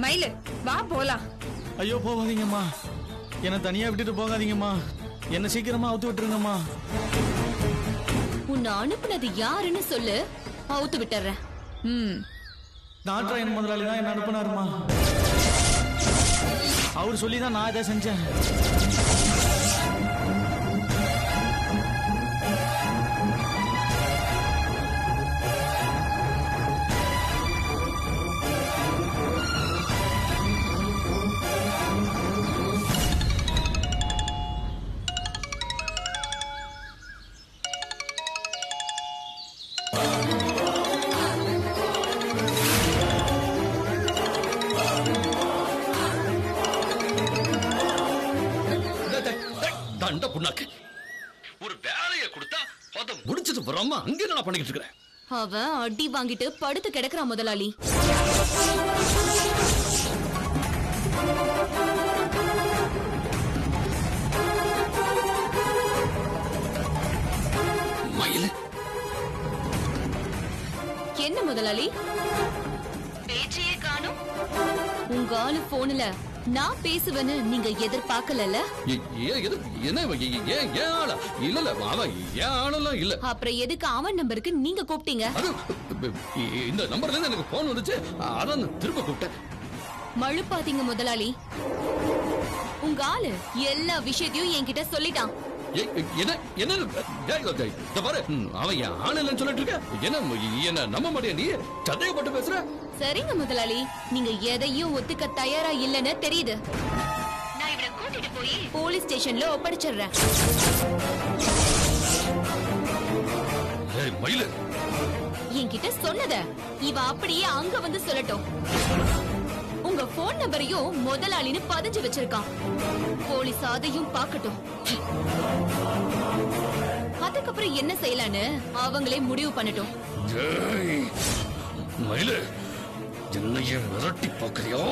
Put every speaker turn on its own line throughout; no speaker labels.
மயிலு வா போலாம்.
ஐயோ போகாதீங்கம்மா, என்ன தனியா விட்டுட்டு போகாதீங்கம்மா, என்ன சீக்கிரமா அவுத்து விட்டுருங்கம்மா.
உன்னை அனுப்புனது யாருன்னு சொல்லு, அவுத்து விட்டுறேன்.
நாட்ராயன் முதலாளி தான் என்ன அனுப்புனாருமா. அவர் சொல்லிதான் நான் இதை செஞ்சேன்.
ஒரு வேலையை கொடுத்தா அத முடிச்சிட்டு வராம அங்க என்ன பண்ணிட்டு இருக்கேன்.
அவன் அடி வாங்கிட்டு படுத்து கிடக்குறான் முதலாளி.
மயில்
என்ன முதலாளி பேச்சையே காணும்? உங்க ஆளு போன்ல நான் பேசுவேன்னு நீங்க எதிர்பார்க்கல. அப்புறம் எதுக்கு அவன் நம்பருக்கு நீங்க கூப்பிட்டீங்க?
இந்த நம்பர்ல இருந்து எனக்கு போன் வந்துச்சு, அதான் திரும்ப கூப்பிட்டேன்.
மழுப்பாதீங்க முதலாளி, உங்க ஆளு எல்லா விஷயத்தையும் என்கிட்ட சொல்லிட்டான்.
அவன் என் ஆள் இல்லைன்னு சொல்லிட்டு இருக்க. என்ன நம்ப மாட்டியா நீ? சந்தேகப்பட்டு பேசுற.
சரிங்க முதலாளி, நீங்க எதையும் ஒத்துக்க தயாரா இல்லன்னு தெரியுது. நான் இவனை கூட்டிட்டு போய் போலீஸ் ஸ்டேஷன்ல ஒப்படைச்சிடுறேன். என்கிட்ட சொன்னத இவ அப்படியே அங்க வந்து சொல்லட்டும். உங்க போன் நம்பரையும் முதலாளின்னு பதிஞ்சு வச்சிருக்கான். போலீஸ் அதையும் பார்க்கட்டும். அதுக்கப்புறம் என்ன செய்யலான்னு அவங்களே முடிவு பண்ணட்டும்.
மிரட்டி பாக்குறியோ?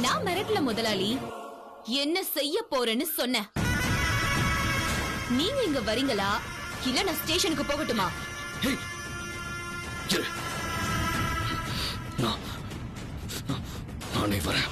நான் மிரட்டல முதலாளி, என்ன செய்ய போறேன்னு சொன்ன. நீங்க இங்க வரீங்களா இல்ல நான் ஸ்டேஷனுக்கு போகட்டுமா?
நானே வரேன்.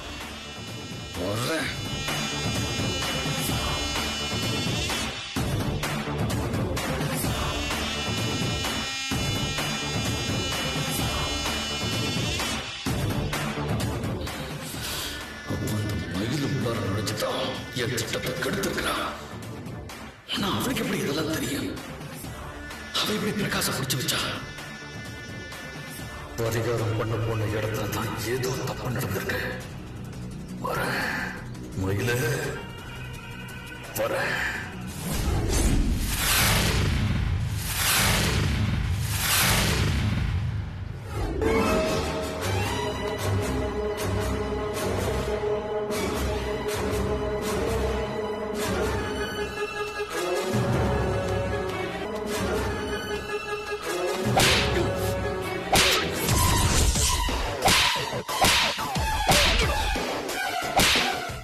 என் திட்டத்தை கெடுத்திருக்கிறான். ஆனா அவனுக்கு எப்படி இதெல்லாம் தெரியும்? அவன் எப்படி பிரகாச பிடிச்சு வச்சா? பரிகாரம் பண்ண போன இடத்துல தான் ஏதோ தப்பு நடந்திருக்கு. வர மயில வர.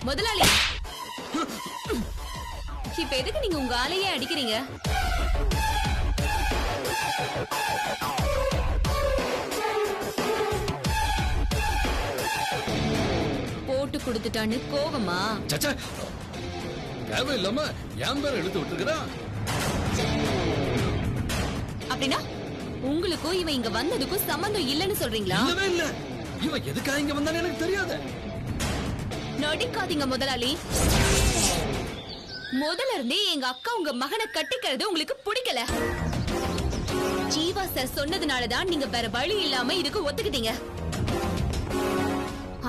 முதலாளி, இப்ப எதுக்கு நீங்க உங்க ஆளையே அடிக்கிறீங்க? போட்டு கொடுத்துட்டான்னு கோவமா?
தேவையில்லாம என் பேரை எடுத்து விட்டுருக்கிறான்.
அப்படின்னா உங்களுக்கும் இவன் இங்க வந்ததுக்கும் சம்பந்தம் இல்லன்னு சொல்றீங்களா?
இல்லவே இல்ல. இவன் எதுக்காக இங்க வந்தானே எனக்கு தெரியாது.
நடிக்காதீங்க முதலாளி. முதல்ல இருந்தே எங்க அக்கா உங்க மகனை கட்டிக்கிறது உங்களுக்கு பிடிக்கல. ஜீவா சார் சொன்னதுனாலதான் நீங்க வேற வழி இல்லாம இதுக்கு ஒத்துக்கிட்டீங்க.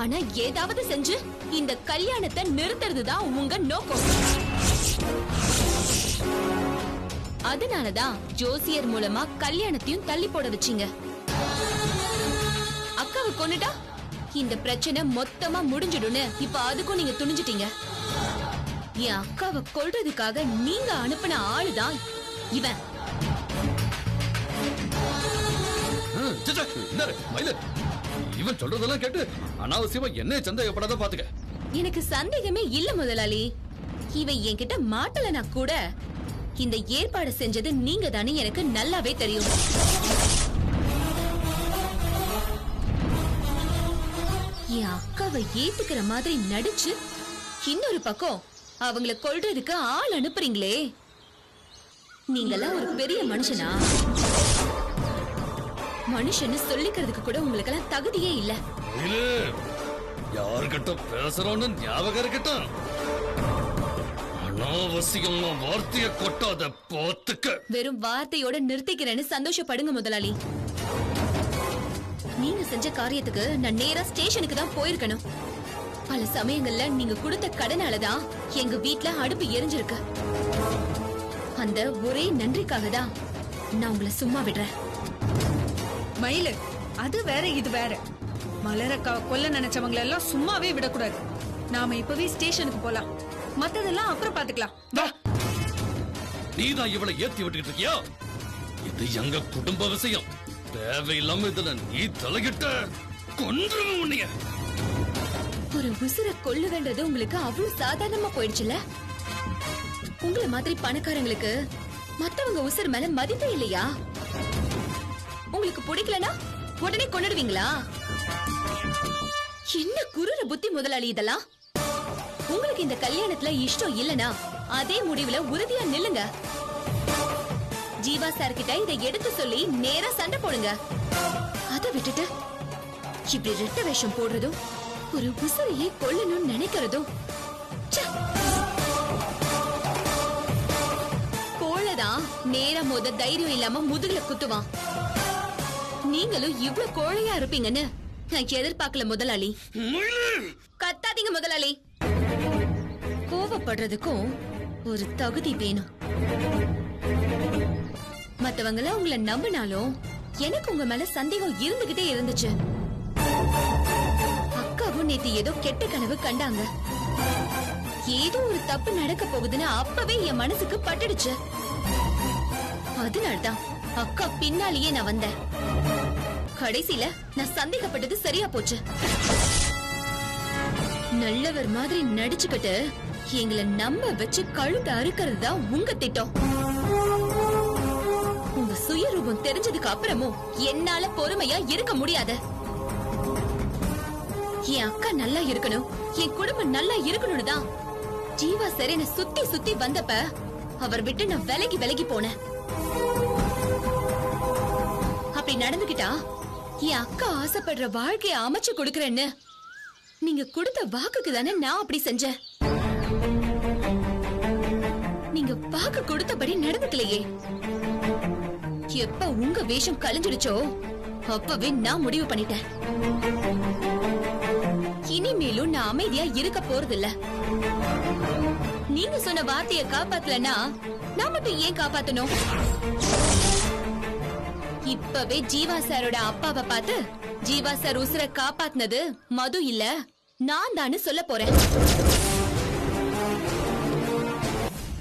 ஆனா ஏதாவது செஞ்சு இந்த கல்யாணத்தை நிறுத்துறதுதான் உங்க நோக்கம். அதனாலதான் ஜோசியர் மூலமா கல்யாணத்தையும் தள்ளி போட வச்சீங்க. அக்காவை கொன்னுட்டா இந்த பிரச்சனை மொத்தமா முடிஞ்சிடும்னு இப்ப அதுக்கும் நீங்க துணிஞ்சிட்டீங்க. என் அக்காவை கொல்றதுக்காக நீங்க அனுப்பின ஆளுதான் இவன்.
இவன் சொல்றதெல்லாம் கேட்டு அனாவசியமா என்ன சந்தேகப்படாத பாத்துக்க.
எனக்கு சந்தேகமே இல்ல முதலாளி. இவன் என்கிட்ட மாட்டலனா கூட இந்த ஏற்பாடு செஞ்சது நீங்க தானே எனக்கு நல்லாவே தெரியும். என் அக்காவை ஏத்துக்கிற மாதிரி நடிச்சு இன்னொரு பக்கம் அவங்கள கொல்றதுக்கு ஆள் அனுப்புறீங்களே, நீங்கெல்லாம் ஒரு பெரிய மனுஷனா? மனுஷன்னு சொல்லிக்கிறதுக்கு கூட உங்களுக்கெல்லாம் தகுதியே இல்ல.
யாருக்கிட்ட பேசுறோன்னு ஞாபகம் இருக்கட்டும். அனாவசியமா வார்த்தைய கொட்டாத போத்துக்க.
வெறும் வார்த்தையோட நிறுத்திக்கிறேன்னு சந்தோஷப்படுங்க முதலாளி. நீங்க செஞ்ச காரியத்துக்கு நான் நேரா ஸ்டேஷனுக்கு தான் போயிருக்கணும். பல சமயங்கள்ல நீங்க கொடுத்த கடனாலதான் எங்க வீட்ல அடுப்பு எரிஞ்சிருக்கு. அந்த ஒரே நன்றிக்காக தான் நான் உங்களை சும்மா விடுறேன்.
மயிலு, அது வேற இது வேற. மலரக்கா கொல்ல நினைச்சவங்கள எல்லாம் சும்மாவே விடக்கூடாது. நாம இப்பவே ஸ்டேஷனுக்கு போலாம். மத்ததெல்லாம் அப்புறம் பாத்துக்கலாம். வா.
நீதான் இவளை ஏத்தி விட்டுக்கிட்டு இருக்கியா? இது எங்க குடும்ப விஷயம். தேவையில்லாம இதுல நீ தலையிட்ட கொன்றுவேன் உன்னைய.
ஒரு உசுர கொல்லு வேண்டது உங்களுக்கு அவ்வளவு சாதாரணமா போயிடுச்சுல. உங்களை மாதிரி பணக்காரங்களுக்கு மத்தவங்க உசுர் மேல மதிப்பே இல்லையா? உங்களுக்கு பிடிக்கலனா உடனே கொன்னுடுவீங்களா? என்ன குருற புத்தி முதலாளி இதெல்லாம். உங்களுக்கு இந்த கல்யாணத்துல இஷ்டம் இல்லனா அதே முடிவுல உறுதியா நில்லுங்க. ஜீவா சார் கிட்ட இதை எடுத்து சொல்லி நேரா சண்டை போடுங்க. அதை விட்டுட்டு இப்படி ரெட்ட வேஷம் போடுறதும் ஒரு உசுரையே கொல்லணும்னு நினைக்கிறதும் கோழைதான் நேரா மோத தைரியம் இல்லாம முதுகுல குத்துவான். நீங்களும் இவ்ளோ கோழையா இருப்பீங்கன்னு நான் எதிர்பார்க்கல முதலாளி. கத்தாதீங்க முதலாளி. கோவப்படுறதுக்கும் ஒரு தகுதி வேணும். மத்தவங்கள உங்களை நம்பினாலும் எனக்கு உங்க மேல சந்தேகம் இருந்துகிட்டே இருந்துச்சு. அக்காவும் நேத்து ஏதோ கெட்ட கனவு கண்டாங்க. ஏதோ ஒரு தப்பு நடக்க போகுதுன்னு அப்பவே என் மனசுக்கு பட்டுடுச்சு. அதனால்தான் அக்கா பின்னாலேயே நான் வந்தேன். கடைசியில நான் சந்தேகப்பட்டது சரியா போச்சு. நல்லவர் மாதிரி நடிச்சுக்கிட்டு எங்களை நம்ப வச்சு கழுத்தை அறுக்கிறது தான் உங்க திட்டம். உங்க சுயரூபம் தெரிஞ்சதுக்கு அப்புறமும் என்னால பொறுமையா இருக்க முடியாது. என் அக்கா நல்லா இருக்கணும், என் குடும்பம் நல்லா இருக்கணும்னு தான் ஜீவா சரின்னு சுத்தி சுத்தி வந்தப்ப அவர் விட்டு நான் விலகி விலகி போனேன். அப்படி நடந்துகிட்டா என் அக்கா ஆசைப்படுற வாழ்க்கைய அமைச்சு கொடுக்கறேன்னு நீங்க கொடுத்த வாக்குக்கு தானே நான் அப்படி செஞ்சேன். நீங்க வாக்கு கொடுத்தபடி நடந்துக்கலையே. எப்ப உங்க வேஷம் கலைஞ்சிடுச்சோ அப்பவே நான் முடிவு பண்ணிட்டேன். இனிமேலும் நான் அமைதியா இருக்க போறதில்ல. நீங்க சொன்ன வார்த்தையை காப்பாத்தலன்னா நான் மட்டும் ஏன் காப்பாத்தணும்? இப்பவே ஜீவா சாரோட அப்பாவை பார்த்து ஜீவா சார் உசுர காப்பாத்தினது மது இல்ல நான் தான்னு சொல்ல போறேன்.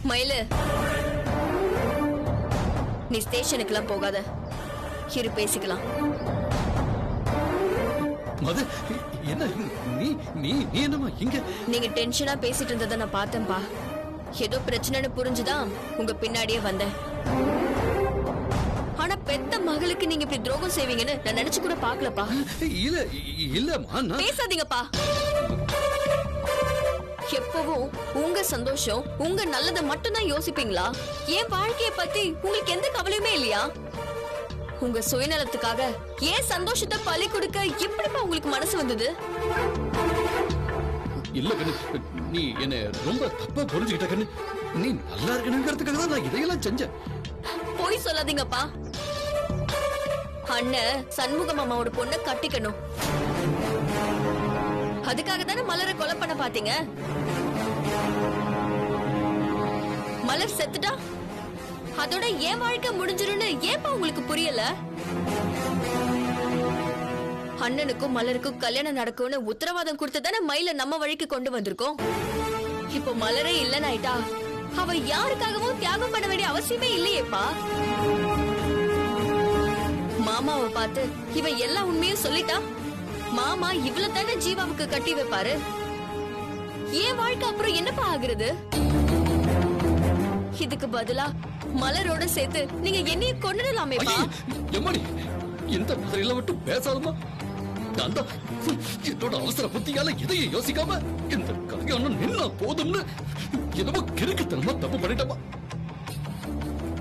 மயிலு, நீ ஸ்டேஷனுக்குலாம் போகாத, இரு பேசிக்கலாம்.
மது, என்ன நீ நீ நீ என்னமா இங்க?
நீங்க டென்ஷனா பேசிட்டு இருந்ததை நான் பார்த்தேன்பா. ஏதோ பிரச்சனைன்னு புரிஞ்சுதான் உங்க பின்னாடியே வந்தேன். ஆனா பெத்த மகளுக்கு நீங்க இப்படி துரோகம் செய்வீங்கன்னு நான் நினைச்சு கூட பாக்கலப்பா.
இல்ல இல்லம்மா,
பேசாதீங்கப்பா. எப்பவும் உங்க சந்தோஷம், உங்க நல்லதை மட்டும் தான் யோசிப்பீங்களா? என் வாழ்க்கைய பத்தி உங்களுக்கு எந்த கவலையுமே இல்லையா? உங்க சுயநலத்துக்காக ஏன் சந்தோஷத்தை பலி கொடுக்க எப்படிப்பா உங்களுக்கு மனசு வந்தது?
இல்ல கண்ணு, நீ என்ன ரொம்ப தப்பா புரிஞ்சுக்கிட்ட கண்ணு. நீ நல்லா இருக்கணுங்கிறதுக்காக தான் நான் இதையெல்லாம் செஞ்சேன்.
போய் சொல்லாதீங்கப்பா. அண்ணன் சண்முக மாமாவோட பொண்ணை கட்டிக்கணும். அதுக்காக தானே மலரை கொலை பண்ண பாத்தீங்க. மலர் செத்துட்டா அதோட ஏன் வாழ்க்கை முடிஞ்சிரும்னு ஏப்பா உங்களுக்கு புரியல? அண்ணனுக்கும் மலருக்கும் கல்யாணம் நடக்கும்னு உத்தரவாதம் கொடுத்துதானே மயில நம்ம வழிக்கு கொண்டு வந்திருக்கோம். இப்போ மலரே இல்லன்னு ஆயிட்டா அவ யாருக்காகவும் தியாகம் பண்ண வேண்டிய அவசியமே இல்லையேப்பா. மாமாவை பார்த்து இவ எல்லா உண்மையும் சொல்லிட்டா மாமா இவ்வளவு தானே ஜீவாவுக்கு கட்டி வைப்பாரு. ஏன் வாழ்க்கை அப்புறம் என்னப்பா ஆகுறது? இதுக்கு பதிலா மலரோட சேர்த்து நீங்க என்னைய கொண்டுடலாமேப்பா.
எம்மாடி, இந்த மாதிரிலாம் விட்டு பேசாதமா. நான் தான் என்னோட அவசர புத்தியால இதையும் யோசிக்காம இந்த கல்யாணம் நின்னா போதும்னு என்னமோ கிறுக்குத்தனமா தப்பு பண்ணிட்டமா.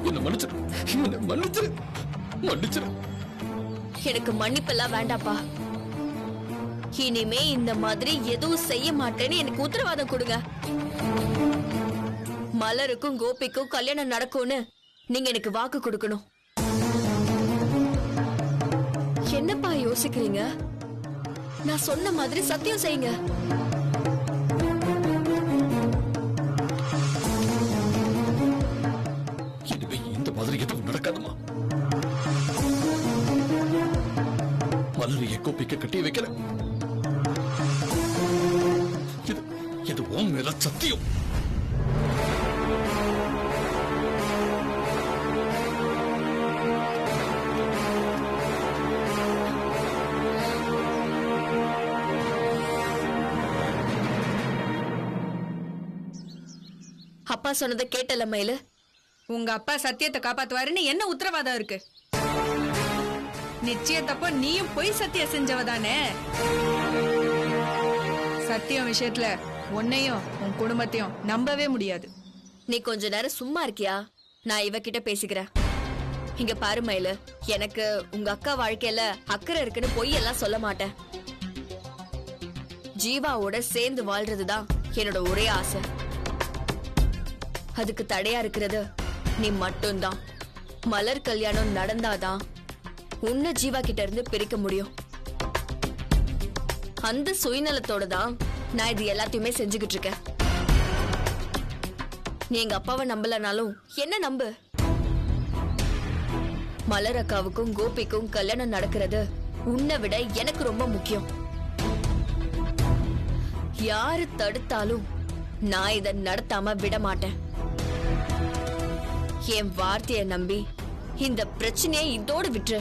என்ன மன்னிச்சிரு, என்ன மன்னிச்சிரு, மன்னிச்சிரு.
எனக்கு மன்னிப்பெல்லாம் வேண்டாப்பா. இனிமே இந்த மாதிரி எதுவும் செய்ய மாட்டேன்னு எனக்கு உத்தரவாதம் கொடுங்க. மலருக்கும் கோபிக்கும் கல்யாணம் நடக்கும்னு நீங்க எனக்கு வாக்கு கொடுக்கணும். என்னப்பா யோசிக்கிறீங்க? நான் சொன்ன மாதிரி சத்தியம் செய்யுங்க.
இனிமே இந்த மாதிரி எதுவும் நடக்காதுமா. மலரையை கோபிக்க கட்டி வைக்கிறேன். இது உன் மேல சத்தியம்.
அப்பா சொன்னதை கேட்டல மயிலு.
உங்க அப்பா சத்தியத்தை காப்பாத்துவாருன்னு என்ன உத்தரவாதம் இருக்கு? நிச்சயத்தப்போ நீயும் பொய் சத்தியம் செஞ்சவதானே. சத்தியம் விஷயத்துல உன்னையும் உன் குடும்பத்தையும் நம்பவே முடியாது.
நீ கொஞ்ச நேரம் சும்மா இருக்கியா? நான் இவகிட்ட பேசிக்கிறேன். இங்க பாரு மயிலு, எனக்கு உங்க அக்கா வாழ்க்கையில அக்கறை இருக்குன்னு பொய் எல்லாம் சொல்ல மாட்டேன். ஜீவாவோட சேர்ந்து வாழ்றதுதான் என்னோட ஒரே ஆசை. அதுக்கு தடையா இருக்கிறது நீ மட்டும்தான். மலர் கல்யாணம் நடந்தாதான் உன்னை ஜீவா கிட்ட இருந்து பிரிக்க முடியும். அந்த சுயநலத்தோட தான் நான் இது எல்லாத்தையுமே செஞ்சுக்கிட்டு இருக்கேன். நீ எங்க அப்பாவை நம்பலனாலும் என்ன நம்பு. மலர் அக்காவுக்கும் கோபிக்கும் கல்யாணம் நடக்கிறது உன்னை விட எனக்கு ரொம்ப முக்கியம். யாரு தடுத்தாலும் நான் இதை நடத்தாம விட மாட்டேன். என் வார்த்தையை நம்பி இந்த பிரச்சனையை இதோடு விட்டுரு.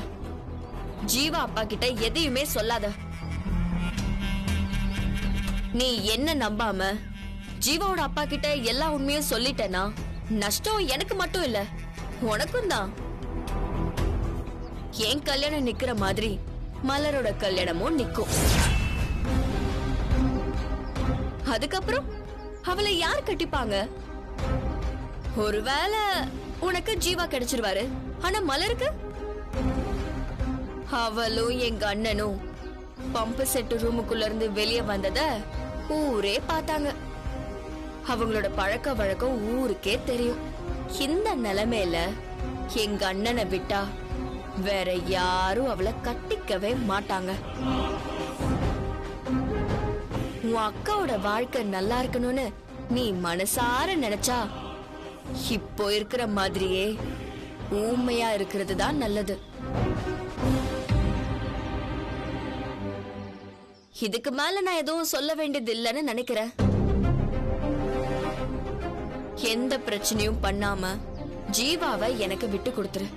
ஜீவா அப்பா கிட்ட எதையுமே சொல்லாத. நீ என்ன நம்பாம ஜீவாவோட அப்பா கிட்ட எல்லா உண்மையும் சொல்லிட்டேன்னா நஷ்டம் எனக்கு மட்டும் இல்ல, உனக்கும் தான். என் கல்யாணம் நிக்கிற மாதிரி மலரோட கல்யாணமும் நிக்கும். அதுக்கப்புறம் அவளை யார் கட்டிப்பாங்க? ஒருவேளை உனக்கு ஜீவா கிடைச்சிருவாரு, ஆனா மலருக்கு அவளும் எங்க அண்ணனும் பம்பு செட்டு ரூமுக்குள்ள இருந்து வெளியே வந்தத ஊரே பார்த்தாங்க. அவங்களோட பழக்க வழக்கம் ஊருக்கே தெரியும். இந்த நிலைமையில எங்க அண்ணனை விட்டா வேற யாரும் அவளை கட்டிக்கவே மாட்டாங்க. உன் அக்காவோட வாழ்க்கை நல்லா இருக்கணும்னு நீ மனசார நினைச்சா இப்போ இருக்கிற மாதிரியே ஊமையா இருக்கிறது தான் நல்லது. இதுக்கு மேல நான் எதுவும் சொல்ல வேண்டியது இல்லைன்னு நினைக்கிறேன். எந்த பிரச்சனையும் பண்ணாம ஜீவாவை எனக்கு விட்டு கொடுத்துரு.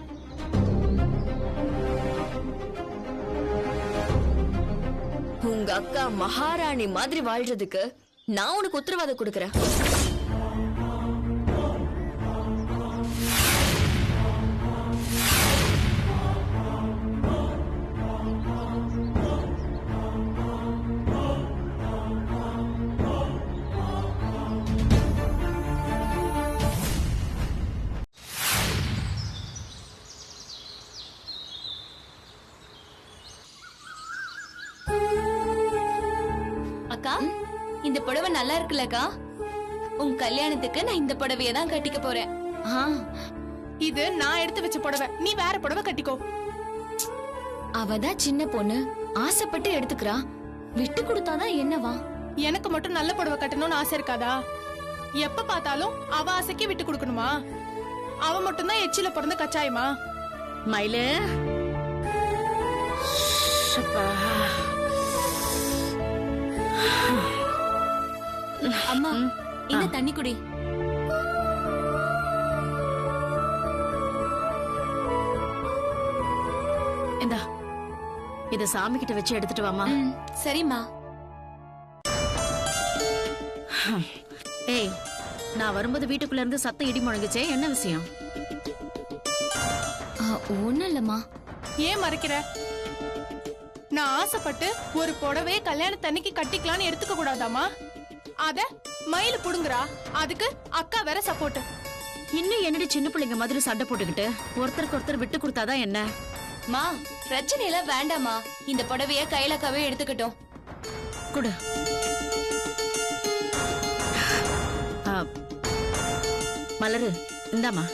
உங்க அக்கா மகாராணி மாதிரி வாழ்றதுக்கு நான் உனக்கு உத்தரவாதம் கொடுக்கறேன்.
அக்கா, இந்த புடவை நல்லா இருக்குல்லக்கா? உன் கல்யாணத்துக்கு நான் இந்த புடவைய தான் கட்டிக்க போறேன்.
இது நான் எடுத்து வச்ச புடவை, நீ வேற புடவை கட்டிக்கோ.
அவதான் சின்ன பொண்ணு, ஆசைப்பட்டு எடுத்துக்கிறா. விட்டு கொடுத்தாதான் என்னவா?
எனக்கு மட்டும் நல்ல புடவை கட்டணும்னு ஆசை இருக்காதா? எப்ப பார்த்தாலும் அவ ஆசைக்கு விட்டு கொடுக்கணுமா? அவ மட்டும்தான் எச்சில பிறந்த கச்சாயமா?
மயிலு,
அம்மா, இந்த தண்ணி குடி.
இந்தா, இத சாமி கிட்ட வச்சு எடுத்துட்டு வாமா.
சரிம்மா.
ஏய், நான் வரும்போது வீட்டுக்குள்ள இருந்து சத்தம் இடி முழங்குச்சே, என்ன விஷயம்?
ஒண்ணும் இல்லம்மா.
ஏன் மறைக்கிற? நான் ஆசைப்பட்டு ஒரு புடவைய கல்யாணத்தன்னைக்கு கட்டிக்கலாம்னு எடுத்துக்க கூடாதாமா? அத மயிலு புடுங்குறா, அதுக்கு அக்கா வேற சப்போர்ட்.
இன்னும் என்னடி சின்ன பிள்ளைங்க மாதிரி சண்டை போட்டுக்கிட்டு ஒருத்தருக்கு ஒருத்தர் விட்டு கொடுத்தாதான் என்ன?
மா பிரச்சனை எல்லாம் வேண்டாமா, இந்த புடவைய கையிலக்காவே எடுத்துக்கிட்டோம்.
குடு. மலரு, இந்தாமா.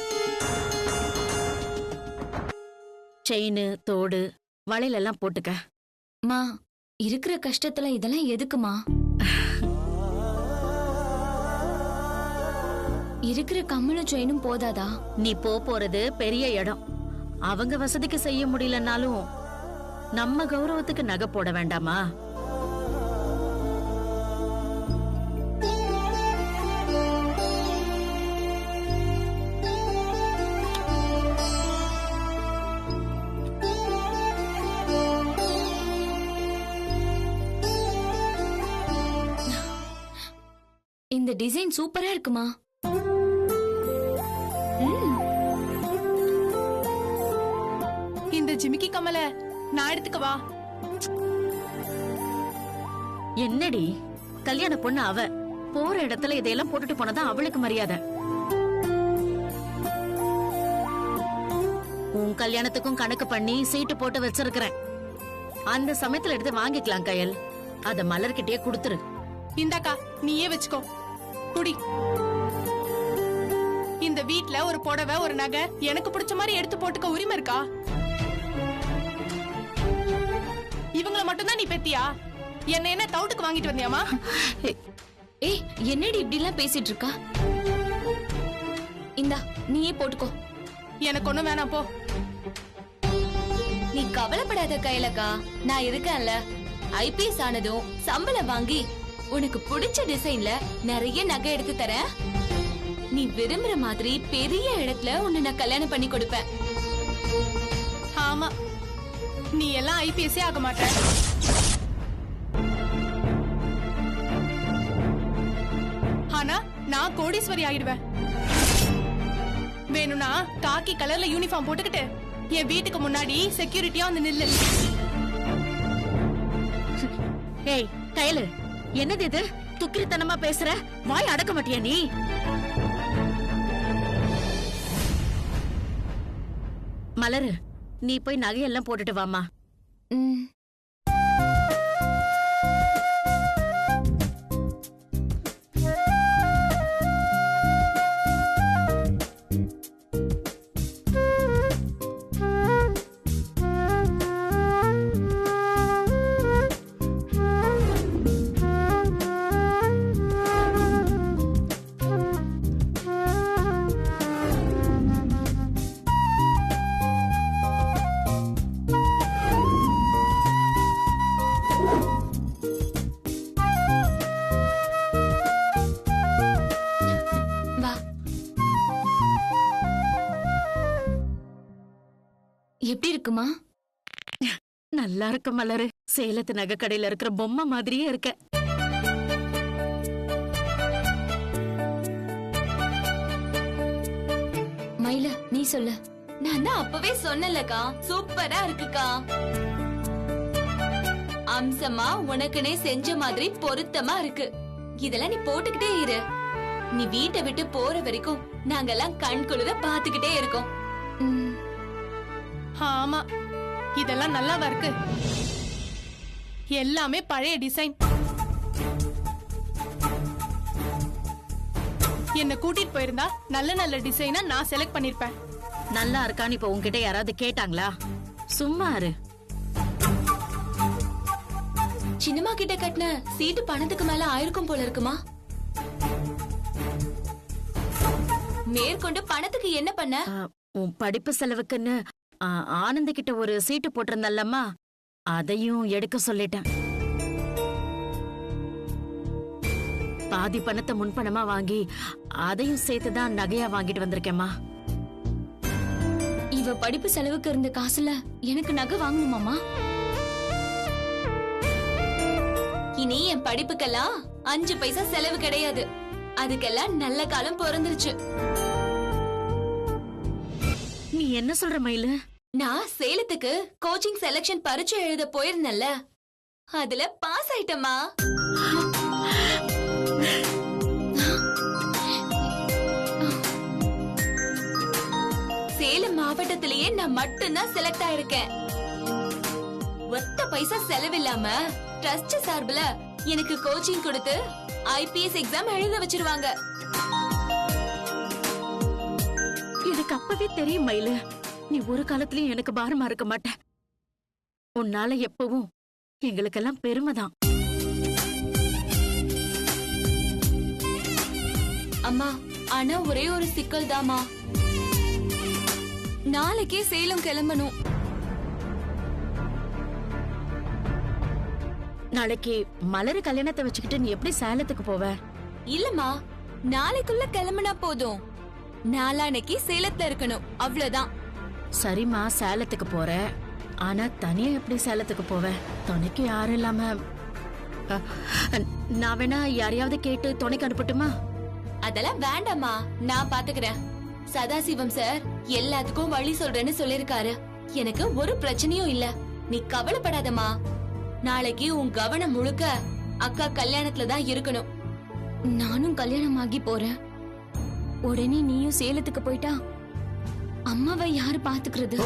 செயின், தோடு, வளையல் எல்லாம் போட்டுக்க.
மா இருக்கிற கஷ்டத்துல இதெல்லாம் எதுக்குமா? இருக்கிற கம்மலும் செயினும் போதாதா?
நீ போறது பெரிய இடம். அவங்க வசதிக்கு செய்ய முடியலனாலும் நம்ம கௌரவத்துக்கு நகை போட வேண்டாமா?
இந்த டிசைன் சூப்பரா இருக்குமா?
இந்த ஜிமிக்கி கம்மல நான் எடுத்துக்கவா?
என்னடி, கல்யாண பொண்ணு அவ. போற இடத்துல இதையெல்லாம் போட்டுட்டு போனதான் அவளுக்கு மரியாதை. உன் கல்யாணத்துக்கும் கணக்கு பண்ணி சீட்டு போட்டு வச்சிருக்கிறேன். அந்த சமயத்துல எடுத்து வாங்கிக்கலாம் கயல். அத மலர்கிட்டயே கொடுத்துரு.
இந்தாக்கா, நீயே வச்சுக்கோ. குடி. இந்த வீட்ல ஒரு புடவை, ஒரு நகை எனக்கு பிடிச்ச மாதிரி எடுத்து போட்டுக்க உரிமை இருக்கா? இவங்கள மட்டும்தான் நீ பெத்தியா? என்ன தவுட்டுக்கு வாங்கிட்டு வந்தியாமா?
ஏய், என்னடி இப்படி எல்லாம் பேசிட்டு இருக்கா? இந்தா நீயே போட்டுக்கோ.
எனக்கு ஒண்ணும் வேணாம், போ.
நீ கவலைப்படாத கையிலக்கா, நான் இருக்கேன்ல. ஐபிஎஸ் ஆனதும் சம்பளம் வாங்கி உனக்கு பிடிச்ச டிசைன்ல நிறைய நகை எடுத்து தரேன். நீ விரும்புற மாதிரி பெரிய இடத்துல உன்னை நான் கல்யாணம் பண்ணி கொடுப்பேன்.
ஆமா, நீ எல்லாம் ஐபிஎஸ்ஸே ஆக மாட்ட. ஆனா நான் கோடீஸ்வரி ஆயிடுவேன். வேணும்னா காக்கி கலர்ல யூனிஃபார்ம் போட்டுக்கிட்டு என் வீட்டுக்கு முன்னாடி செக்யூரிட்டியா வந்து நில்லு.
ஏய் கயலு, என்னது இது? துக்கிரித்தனமா பேசுற? வாய் அடக்க மாட்டியா நீ? மலரு, நீ போய் நகையெல்லாம் போட்டுட்டு வாமா.
ம். எப்படி இருக்குமா?
நல்லா இருக்க மலரு. சேலத்து நகை கடையில இருக்கிற பொம்மை மாதிரியே இருக்க.
மயில நீ சொல்லு. நான் தான் அப்பவே சொன்னலக்கா, சூப்பரா இருக்குக்கா. அம்சமா உனக்குனே செஞ்ச மாதிரி பொருத்தமா இருக்கு. இதெல்லாம் நீ போட்டுக்கிட்டே இரு. நீ வீட்டை விட்டு போற வரைக்கும் நாங்கெல்லாம் கண் குளிர பாத்துக்கிட்டே இருக்கோம்.
ஆமா, இதெல்லாம் நல்லாவா இருக்கு? எல்லாமே பழைய டிசைன். என்ன கூட்டிட்டு போயிருந்தா நல்ல நல்ல டிசைனா நான் செலக்ட் பண்ணிருப்பேன்.
நல்லா இருக்கான்னு இப்ப உன்கிட்ட யாராவது கேட்டாங்களா? சும்மா இரு.
சின்னம்மா கிட்ட கட்டின சீட்டு பணத்துக்கு மேல ஆயிருக்கும் போல இருக்குமா? மேற்கொண்டு பணத்துக்கு என்ன பண்ண?
உன் படிப்பு செலவுக்குன்னு ஆனந்த் கிட்ட ஒரு சீட்டு போட்டிருந்தல்லம்மா, அதையும் எடுக்க சொல்லிட்டேன். பாதி பணத்தை முன்பணமா வாங்கி அதையும் சேர்த்துதான் நகையா வாங்கிட்டு வந்திருக்கேம்மா.
இவ படிப்பு செலவுக்கு இருந்த காசுல எனக்கு நகை வாங்கணுமாமா? இனி என் படிப்புக்கெல்லாம் 5 பைசா செலவு கிடையாது. அதுக்கெல்லாம் நல்ல காலம் பிறந்துருச்சு.
நீ என்ன சொல்ற மயிலு?
நான் சேலத்துக்கு கோச்சிங் செலக்ஷன் பரீட்சை எழுத போயிருந்தேன்ல, அதுல பாஸ் ஆயிட்டமா. சேலம் மாவட்டத்திலேயே நான் மட்டும்தான் செலக்ட் ஆயிருக்கேன். ஒத்த பைசா செலவில்லாம ட்ரஸ்ட் சார்பில் எனக்கு கோச்சிங் கொடுத்து ஐபிஎஸ் எக்ஸாம் எழுத வச்சிருவாங்க.
எனக்கு அப்பவே தெரியும் மயிலு, நீ ஒரு காலத்திலயும் எனக்கு பாரமா இருக்க மாட்ட. உன்னால எப்பவும் எங்களுக்கெல்லாம் பெருமைதான்.
அம்மா, ஆனா ஒரே ஒரு சிக்கல் தாமா. நாளைக்கே சேலம் கிளம்பணும்.
நாளைக்கு மலர் கல்யாணத்தை வச்சுக்கிட்டு நீ எப்படி சேலத்துக்கு போவ?
இல்லம்மா, நாளைக்குள்ள கிளம்பினா போதும். நாளானைக்கு சேலத்துல இருக்கணும், அவ்வளவுதான்.
சரிம்மா, சேலத்துக்கு போற. ஆனா தனியா எப்படி சேலத்துக்கு போவ? துணைக்கு யாரும் இல்லாம. நான் வேணா யாரையாவது கேட்டு துணைக்கு அனுப்பட்டுமா?
அதெல்லாம் வேண்டாமா, நான் பாத்துக்கிறேன். சதாசிவம் சார் எல்லாத்துக்கும் வழி சொல்றேன்னு சொல்லிருக்காரு. எனக்கு ஒரு பிரச்சனையும் இல்ல, நீ கவலைப்படாதம்மா. நாளைக்கு உன் கவனம் முழுக்க அக்கா கல்யாணத்துல தான் இருக்கணும்.
நானும் கல்யாணம் ஆகி போறேன். உடனே நீயும் சேலத்துக்கு போயிட்டா அம்மாவை யாரு பாத்துக்கிறது?